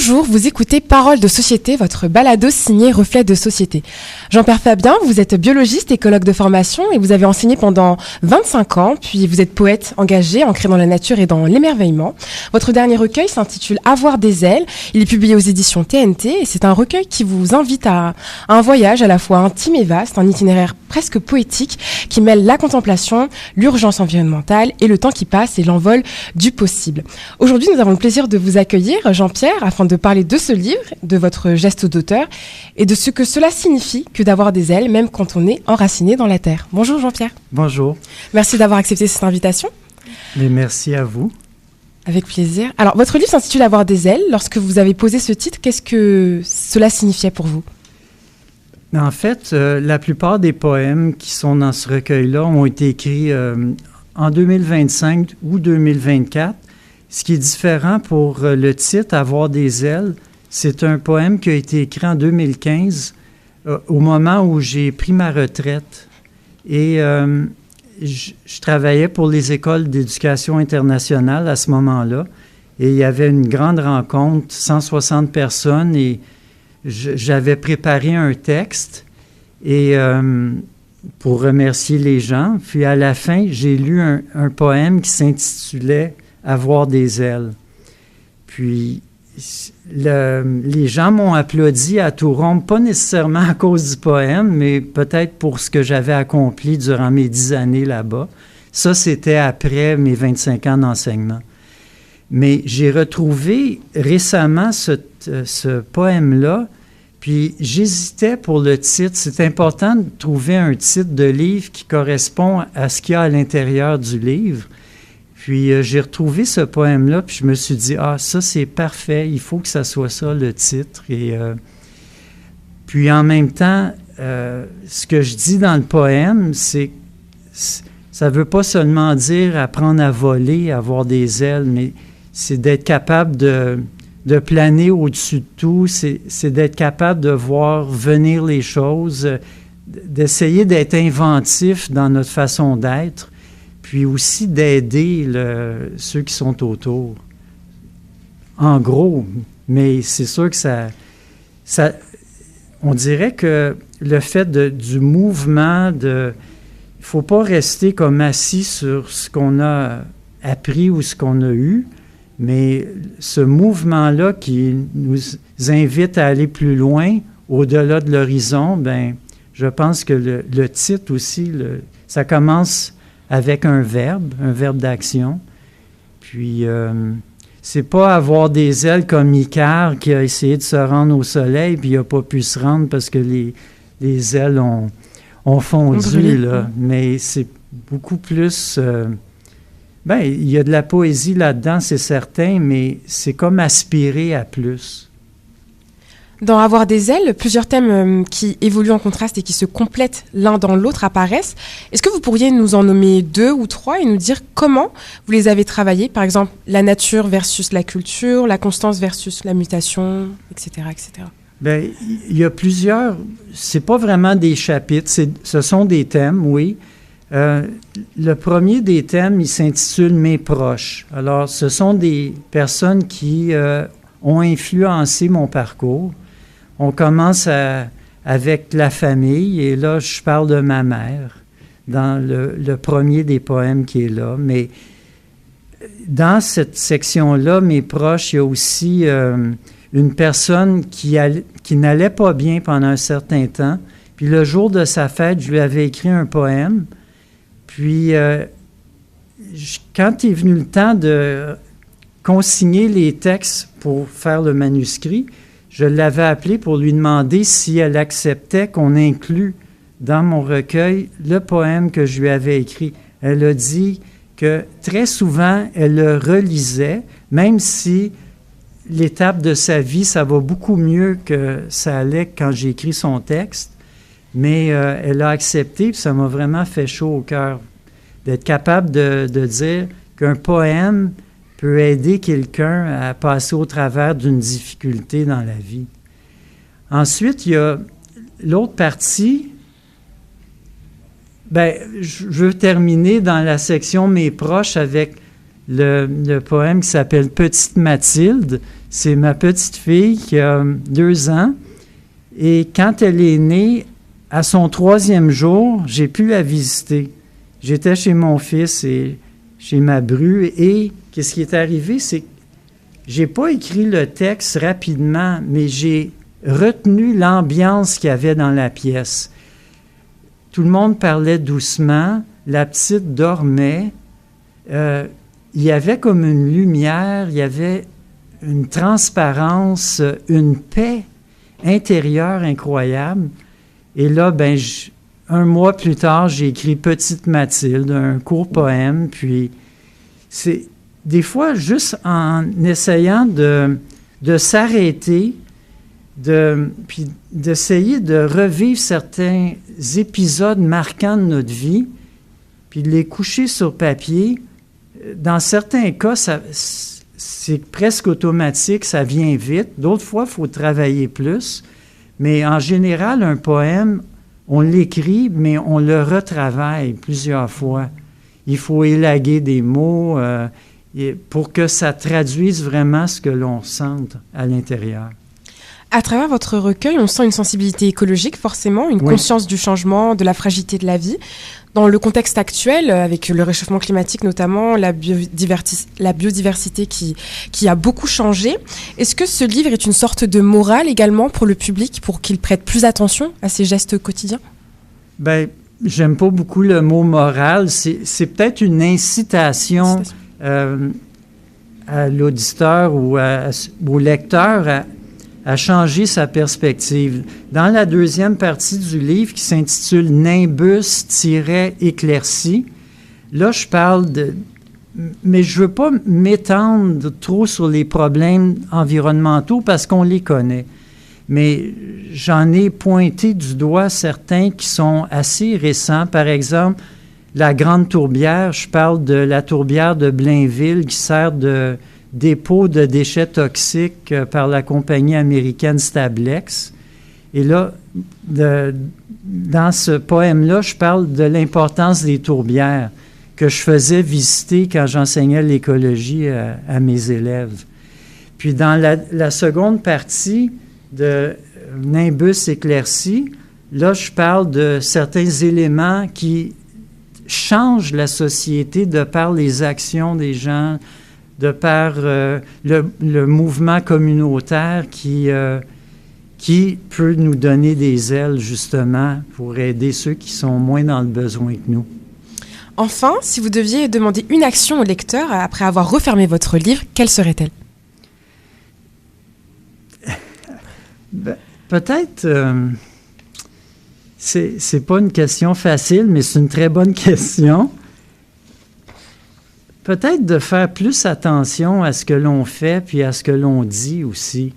Bonjour, vous écoutez Parole de Société, votre balado signé Reflet de Société. Jean-Pierre Fabien, vous êtes biologiste, écologue de formation et vous avez enseigné pendant 25 ans, puis vous êtes poète engagé, ancré dans la nature et dans l'émerveillement. Votre dernier recueil s'intitule Avoir des ailes, il est publié aux éditions TNT et c'est un recueil qui vous invite à un voyage à la fois intime et vaste, un itinéraire presque poétique qui mêle la contemplation, l'urgence environnementale et le temps qui passe et l'envol du possible. Aujourd'hui, nous avons le plaisir de vous accueillir, Jean-Pierre, afin de parler de ce livre, de votre geste d'auteur et de ce que cela signifie que d'avoir des ailes, même quand on est enraciné dans la terre. Bonjour Jean-Pierre. Bonjour. Merci d'avoir accepté cette invitation. Mais merci à vous. Avec plaisir. Alors, votre livre s'intitule Avoir des ailes. Lorsque vous avez posé ce titre, qu'est-ce que cela signifiait pour vous? En fait, la plupart des poèmes qui sont dans ce recueil-là ont été écrits en 2025 ou 2024. Ce qui est différent pour le titre « Avoir des ailes », c'est un poème qui a été écrit en 2015, au moment où j'ai pris ma retraite. Et je travaillais pour les écoles d'éducation internationale à ce moment-là. Et il y avait une grande rencontre, 160 personnes, et j'avais préparé un texte et, pour remercier les gens. Puis à la fin, j'ai lu un poème qui s'intitulait « Avoir des ailes ». Puis les gens m'ont applaudi à tout rompre, pas nécessairement à cause du poème, mais peut-être pour ce que j'avais accompli durant mes 10 années là-bas. Ça, c'était après mes 25 ans d'enseignement. Mais j'ai retrouvé récemment ce poème-là, puis j'hésitais pour le titre. C'est important de trouver un titre de livre qui correspond à ce qu'il y a à l'intérieur du livre. Puis j'ai retrouvé ce poème-là, puis je me suis dit, ça c'est parfait, il faut que ça soit ça le titre. Et puis en même temps, ce que je dis dans le poème, c'est ça ne veut pas seulement dire apprendre à voler, avoir des ailes, mais c'est d'être capable de planer au-dessus de tout, c'est d'être capable de voir venir les choses, d'essayer d'être inventif dans notre façon d'être, puis aussi d'aider ceux qui sont autour. En gros, mais c'est sûr que ça on dirait que le fait du mouvement, il ne faut pas rester comme assis sur ce qu'on a appris ou ce qu'on a eu, mais ce mouvement-là qui nous invite à aller plus loin, au-delà de l'horizon, ben, je pense que le titre aussi, ça commence avec un verbe d'action. Puis, c'est pas avoir des ailes comme Icare qui a essayé de se rendre au soleil puis il n'a pas pu se rendre parce que les ailes ont fondu, là. Mais c'est beaucoup plus... il y a de la poésie là-dedans, c'est certain, mais c'est comme aspirer à plus. Dans Avoir des ailes, plusieurs thèmes qui évoluent en contraste et qui se complètent l'un dans l'autre apparaissent. Est-ce que vous pourriez nous en nommer 2 ou 3 et nous dire comment vous les avez travaillés? Par exemple, la nature versus la culture, la constance versus la mutation, etc., etc. Bien, il y a plusieurs... C'est pas vraiment des chapitres, ce sont des thèmes, oui. Le premier des thèmes, il s'intitule « Mes proches ». Alors, ce sont des personnes qui ont influencé mon parcours. On commence avec la famille, et là, je parle de ma mère, dans le premier des poèmes qui est là. Mais dans cette section-là, mes proches, il y a aussi une personne qui n'allait pas bien pendant un certain temps. Puis le jour de sa fête, je lui avais écrit un poème. Puis, quand est venu le temps de consigner les textes pour faire le manuscrit, je l'avais appelée pour lui demander si elle acceptait qu'on inclue dans mon recueil le poème que je lui avais écrit. Elle a dit que très souvent, elle le relisait, même si l'étape de sa vie, ça va beaucoup mieux que ça allait quand j'ai écrit son texte. Mais elle a accepté, puis ça m'a vraiment fait chaud au cœur d'être capable de dire qu'un poème peut aider quelqu'un à passer au travers d'une difficulté dans la vie. Ensuite, il y a l'autre partie. Je veux terminer dans la section « Mes proches » avec le poème qui s'appelle « Petite Mathilde ». C'est ma petite fille qui a 2 ans. Et quand elle est née, à son 3e jour, j'ai pu la visiter. J'étais chez mon fils et chez ma bru. Et qu'est-ce qui est arrivé, c'est que j'ai pas écrit le texte rapidement, mais j'ai retenu l'ambiance qu'il y avait dans la pièce. Tout le monde parlait doucement, la petite dormait. Il y avait comme une lumière, il y avait une transparence, une paix intérieure incroyable. Et là, un mois plus tard, j'ai écrit Petite Mathilde, un court poème. Puis, c'est des fois juste en essayant de s'arrêter, puis d'essayer de revivre certains épisodes marquants de notre vie, puis de les coucher sur papier. Dans certains cas, c'est presque automatique, ça vient vite. D'autres fois, il faut travailler plus. Mais en général, un poème, on l'écrit, mais on le retravaille plusieurs fois. Il faut élaguer des mots pour que ça traduise vraiment ce que l'on sent à l'intérieur. À travers votre recueil, on sent une sensibilité écologique, forcément, une conscience du changement, de la fragilité de la vie. Dans le contexte actuel, avec le réchauffement climatique notamment, la biodiversité qui a beaucoup changé, est-ce que ce livre est une sorte de morale également pour le public, pour qu'il prête plus attention à ces gestes quotidiens? J'aime pas beaucoup le mot morale. C'est peut-être une incitation à l'auditeur ou au lecteur à changer sa perspective. Dans la 2e partie du livre qui s'intitule « Nimbus-éclairci », là, je parle mais je ne veux pas m'étendre trop sur les problèmes environnementaux parce qu'on les connaît. Mais j'en ai pointé du doigt certains qui sont assez récents. Par exemple, la Grande Tourbière, je parle de la tourbière de Blainville qui sert de dépôt de déchets toxiques par la compagnie américaine Stablex. Et là, dans ce poème-là, je parle de l'importance des tourbières que je faisais visiter quand j'enseignais l'écologie à mes élèves. Puis dans la seconde partie de Nimbus éclairci, là, je parle de certains éléments qui changent la société de par les actions des gens, de par le mouvement communautaire qui peut nous donner des ailes, justement, pour aider ceux qui sont moins dans le besoin que nous. Enfin, si vous deviez demander une action au lecteur après avoir refermé votre livre, quelle serait-elle? Peut-être, c'est pas une question facile, mais c'est une très bonne question. Peut-être de faire plus attention à ce que l'on fait puis à ce que l'on dit aussi.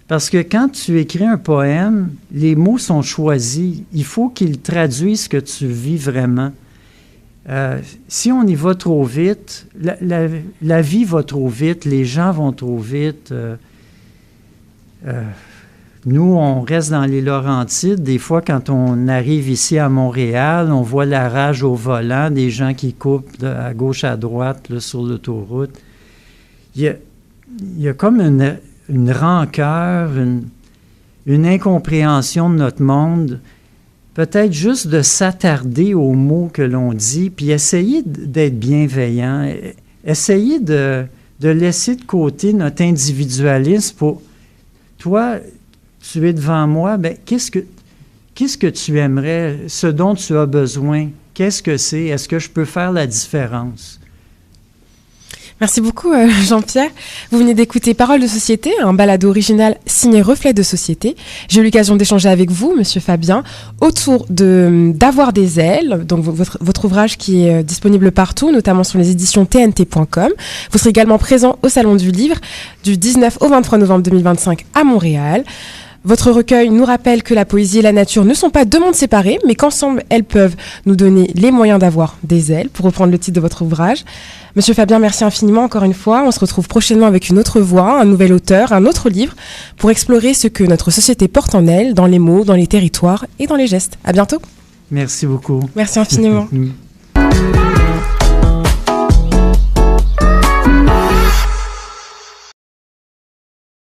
Parce que quand tu écris un poème, les mots sont choisis. Il faut qu'ils traduisent ce que tu vis vraiment. Si on y va trop vite, la vie va trop vite, les gens vont trop vite. Nous, on reste dans les Laurentides. Des fois, quand on arrive ici à Montréal, on voit la rage au volant, des gens qui coupent à gauche, à droite, là, sur l'autoroute. Il y a comme une rancœur, une incompréhension de notre monde. Peut-être juste de s'attarder aux mots que l'on dit, puis essayer d'être bienveillant, essayer de laisser de côté notre individualisme pour... Toi, tu es devant moi, qu'est-ce que tu aimerais, ce dont tu as besoin? Qu'est-ce que c'est? Est-ce que je peux faire la différence? Merci beaucoup, Jean-Pierre. Vous venez d'écouter Paroles de société, un balado original signé Reflet de société. J'ai eu l'occasion d'échanger avec vous, Monsieur Fabien, autour d'Avoir des ailes, donc votre ouvrage qui est disponible partout, notamment sur les éditions tnt.com. Vous serez également présent au Salon du Livre du 19 au 23 novembre 2025 à Montréal. Votre recueil nous rappelle que la poésie et la nature ne sont pas deux mondes séparés, mais qu'ensemble, elles peuvent nous donner les moyens d'avoir des ailes, pour reprendre le titre de votre ouvrage. Monsieur Fabien, merci infiniment encore une fois. On se retrouve prochainement avec une autre voix, un nouvel auteur, un autre livre, pour explorer ce que notre société porte en elle, dans les mots, dans les territoires et dans les gestes. À bientôt. Merci beaucoup. Merci infiniment.